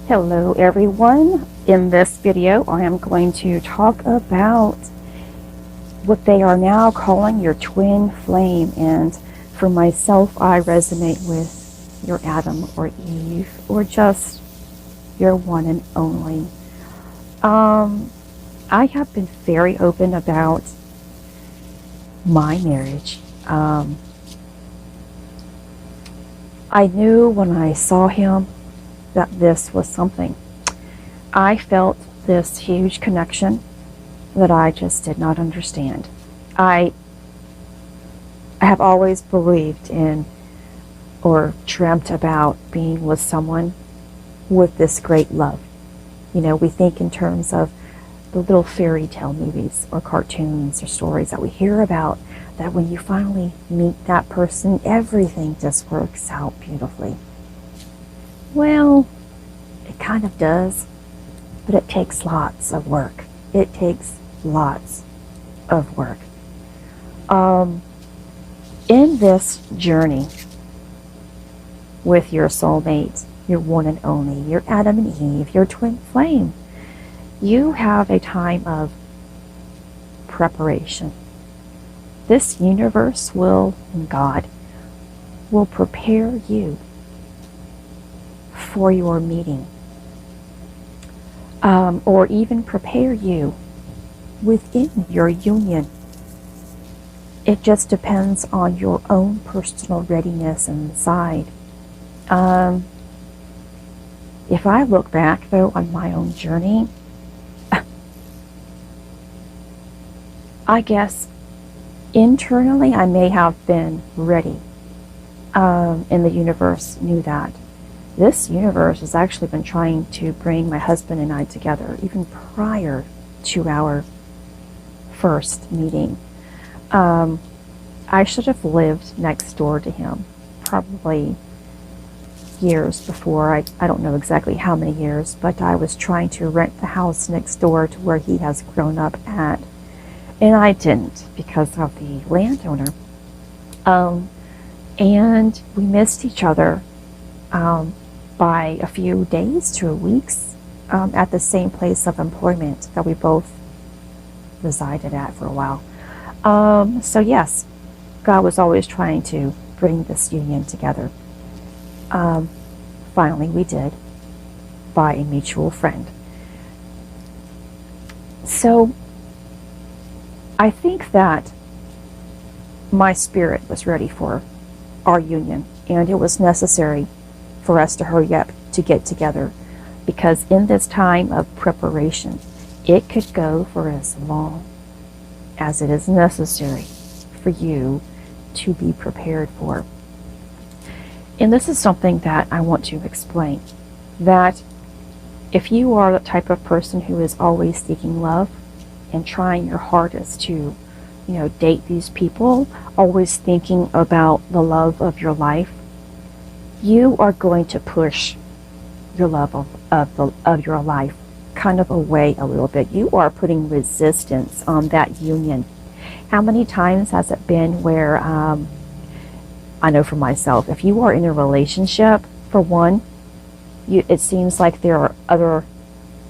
Hello everyone. In this video I am going to talk about what they are now calling your twin flame, and for myself I resonate with your Adam or Eve or just your one and only. I have been very open about my marriage. I knew when I saw him that this was something. I felt this huge connection that I just did not understand. I have always believed in or dreamt about being with someone with this great love. You know, we think in terms of the little fairy tale movies or cartoons or stories that we hear about, that when you finally meet that person, everything just works out beautifully. Well, it kind of does, but it takes lots of work. It takes lots of work. In this journey with your soulmate, your one and only, your Adam and Eve, your twin flame, you have a time of preparation. This universe will, and God, will prepare you for your meeting, or even prepare you within your union. It just depends on your own personal readiness inside. If I look back, though, on my own journey, I guess internally I may have been ready, and the universe knew that. This universe has actually been trying to bring my husband and I together even prior to our first meeting. I should have lived next door to him probably years before. I don't know exactly how many years, but I was trying to rent the house next door to where he has grown up at. And I didn't because of the landowner. And we missed each other by a few days to weeks at the same place of employment that we both resided at for a while. So yes, God was always trying to bring this union together. Finally we did, by a mutual friend. So I think that my spirit was ready for our union, and it was necessary for us to hurry up to get together, because in this time of preparation, it could go for as long as it is necessary for you to be prepared for. And this is something that I want to explain, that if you are the type of person who is always seeking love and trying your hardest to, date these people, always thinking about the love of your life, you are going to push your love of your life kind of away a little bit. You are putting resistance on that union. How many times has it been where, I know for myself, if you are in a relationship, for one, it seems like there are other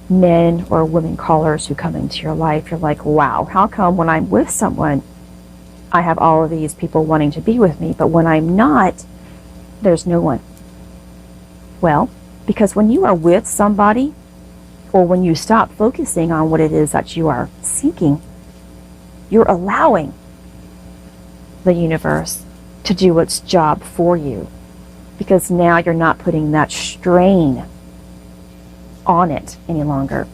men or women callers who come into your life. You're like, wow, how come when I'm with someone, I have all of these people wanting to be with me, but when I'm not, there's no one? Well, because when you are with somebody, or when you stop focusing on what it is that you are seeking, you're allowing the universe to do its job for you, because now you're not putting that strain on it any longer.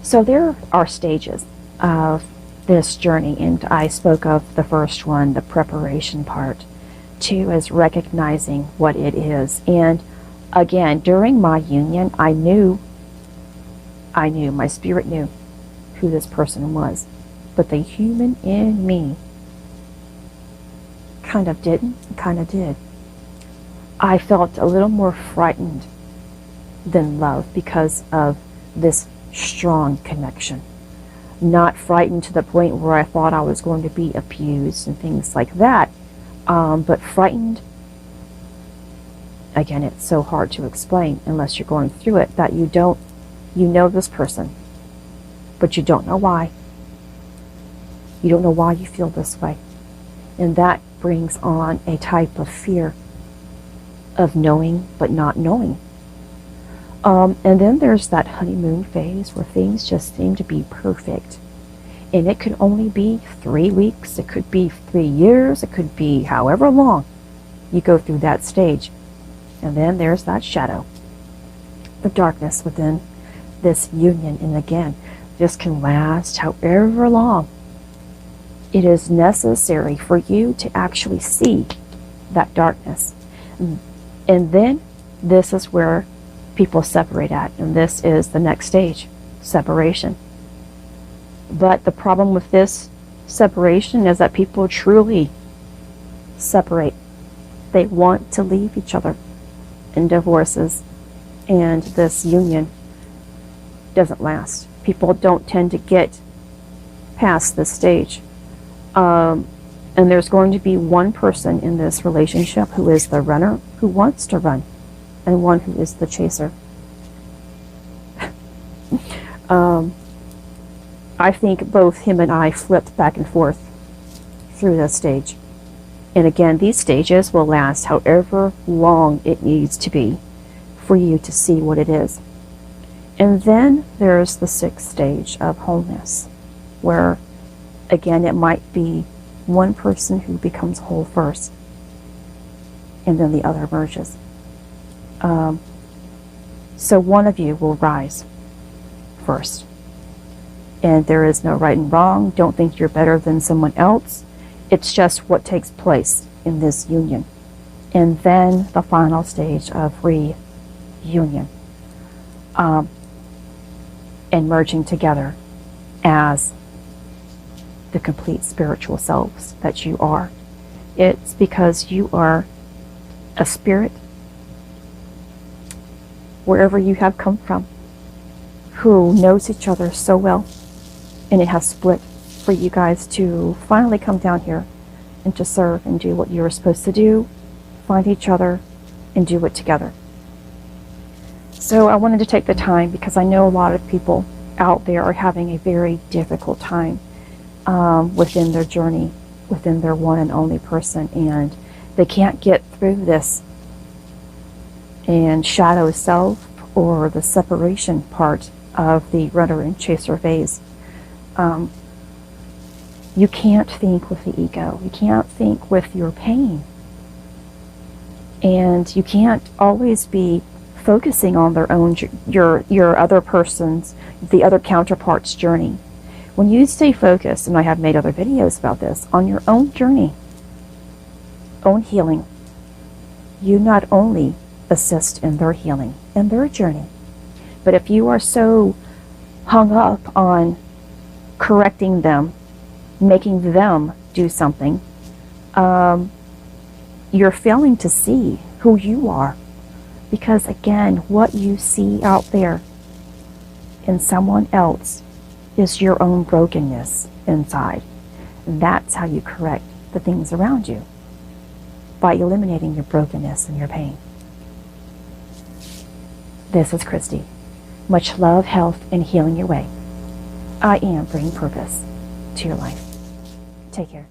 So there are stages of this journey, and I spoke of the first one, the preparation part. Two is recognizing what it is. And again, during my union, I knew, my spirit knew who this person was, but the human in me kind of didn't, kind of did. I felt a little more frightened than love because of this strong connection. Not frightened to the point where I thought I was going to be abused and things like that, but frightened again, it's so hard to explain unless you're going through it, that you know this person, but you don't know why. You don't know why you feel this way. And that brings on a type of fear of knowing but not knowing. And then there's that honeymoon phase where things just seem to be perfect. And it could only be 3 weeks, it could be 3 years, it could be however long you go through that stage. And then there's that shadow, the darkness within this union. And again, this can last however long it is necessary for you to actually see that darkness. And then this is where people separate at, and this is the next stage, separation. But the problem with this separation is that people truly separate. They want to leave each other in divorces, and this union doesn't last. People don't tend to get past this stage. And there's going to be one person in this relationship who is the runner, who wants to run, and one who is the chaser. I think both him and I flipped back and forth through this stage. And again, these stages will last however long it needs to be for you to see what it is. And then there's the 6th stage of wholeness, where again, it might be one person who becomes whole first, and then the other emerges. So one of you will rise first. And there is no right and wrong. Don't think you're better than someone else. It's just what takes place in this union. And then the final stage of reunion. And merging together as the complete spiritual selves that you are. It's because you are a spirit, wherever you have come from, who knows each other so well, and it has split for you guys to finally come down here and to serve and do what you're supposed to do, find each other, and do it together. So I wanted to take the time because I know a lot of people out there are having a very difficult time within their journey, within their one and only person, and they can't get through this and shadow self or the separation part of the runner and chaser phase. You can't think with the ego. You can't think with your pain. And you can't always be focusing on their own, your other person's, the other counterpart's journey. When you stay focused, and I have made other videos about this, on your own journey, own healing, you not only assist in their healing and their journey, but if you are so hung up on correcting them, making them do something, you're failing to see who you are. Because again, what you see out there in someone else is your own brokenness inside. And that's how you correct the things around you, by eliminating your brokenness and your pain. This is Christy. Much love, health, and healing your way. I am bringing purpose to your life. Take care.